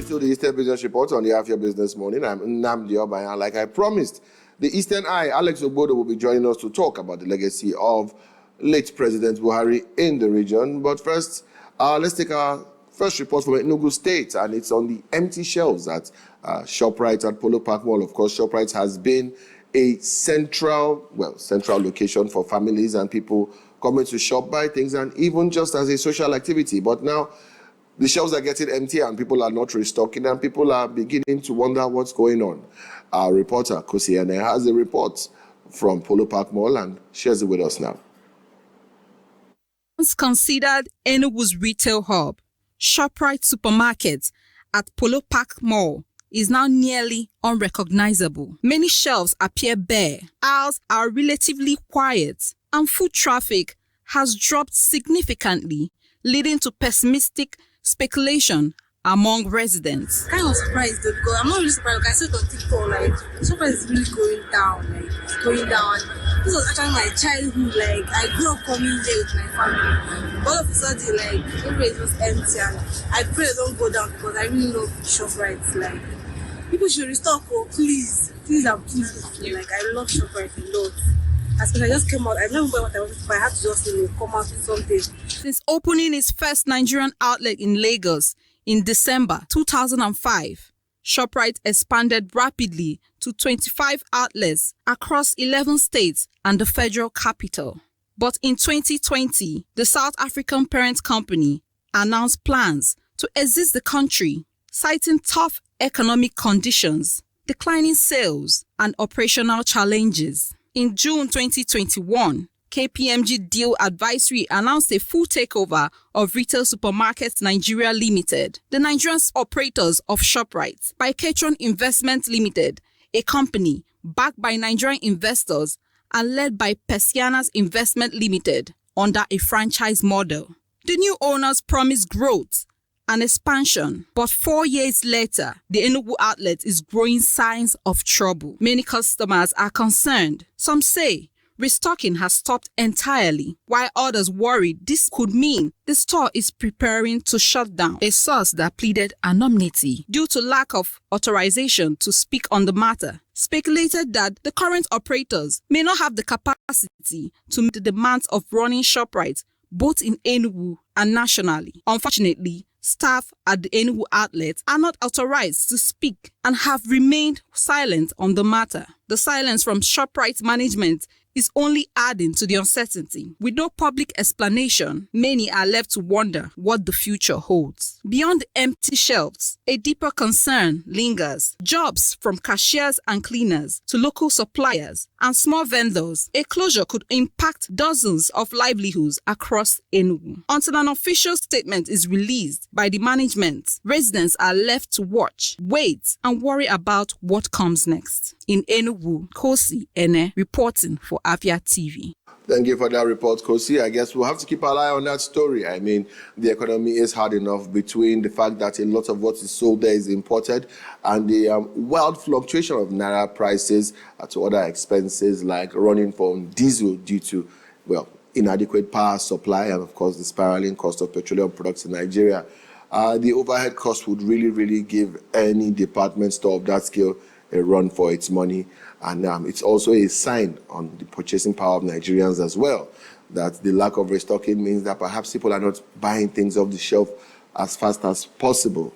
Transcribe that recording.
to the Eastern Business Report on the Afia Business Morning. I'm Nnamdi Obaya. Like I promised, the Eastern Eye, Alex Ogbodo, will be joining us to talk about the legacy of late President Buhari in the region. But first, let's take our first report from Enugu State, and it's on the empty shelves at Shoprite at Polo Park Mall. Of course, Shoprite has been a central location for families and people coming to shop, buy things, and even just as a social activity. But now, the shelves are getting empty and people are not restocking and people are beginning to wonder what's going on. Our reporter, Kosi Ene, has a report from Polo Park Mall and shares it with us now. Once considered Enugu's retail hub, Shoprite supermarket at Polo Park Mall is now nearly unrecognizable. Many shelves appear bare, aisles are relatively quiet, and foot traffic has dropped significantly, leading to pessimistic speculation among residents. Kind of surprised though, because I'm not really surprised. Like I saw it on TikTok, like Shoprite is really going down, it's going down. This was actually my childhood. Like I grew up coming here with my family. All of a sudden, like everywhere was empty, and I pray it don't go down because I really love Shoprite. Like people should restock, please and please. Like I love Shoprite a lot. As I just came out, I never know what I wanted to buy. I had to just come out with something. Since opening its first Nigerian outlet in Lagos in December 2005, Shoprite expanded rapidly to 25 outlets across 11 states and the federal capital. But in 2020, the South African parent company announced plans to exit the country, citing tough economic conditions, declining sales, and operational challenges. In June 2021, KPMG Deal Advisory announced a full takeover of Retail Supermarkets Nigeria Limited, the Nigerian operators of Shoprite, by Catron Investment Limited, a company backed by Nigerian investors and led by Persianas Investment Limited under a franchise model. The new owners promised growth and expansion, but 4 years later, the Enugu outlet is growing signs of trouble. Many customers are concerned. Some say restocking has stopped entirely, while others worry this could mean the store is preparing to shut down. A source that pleaded anonymity due to lack of authorization to speak on the matter speculated that the current operators may not have the capacity to meet the demands of running Shoprite both in Enugu and nationally. Unfortunately, staff at the Enugu outlet are not authorized to speak and have remained silent on the matter. The silence from Shoprite management is only adding to the uncertainty. With no public explanation, many are left to wonder what the future holds. Beyond the empty shelves, a deeper concern lingers. Jobs from cashiers and cleaners to local suppliers and small vendors. A closure could impact dozens of livelihoods across Enugu. Until an official statement is released by the management, residents are left to watch, wait, and worry about what comes next. In Enugu, Kosi Ene reporting for Afia TV. Thank you for that report, Kosi. I guess we'll have to keep our eye on that story. I mean, the economy is hard enough between the fact that a lot of what is sold there is imported and the wild fluctuation of naira prices to other expenses like running for diesel due to, inadequate power supply and, of course, the spiraling cost of petroleum products in Nigeria. The overhead cost would really give any department store of that scale a run for its money. And it's also a sign on the purchasing power of Nigerians as well, that the lack of restocking means that perhaps people are not buying things off the shelf as fast as possible.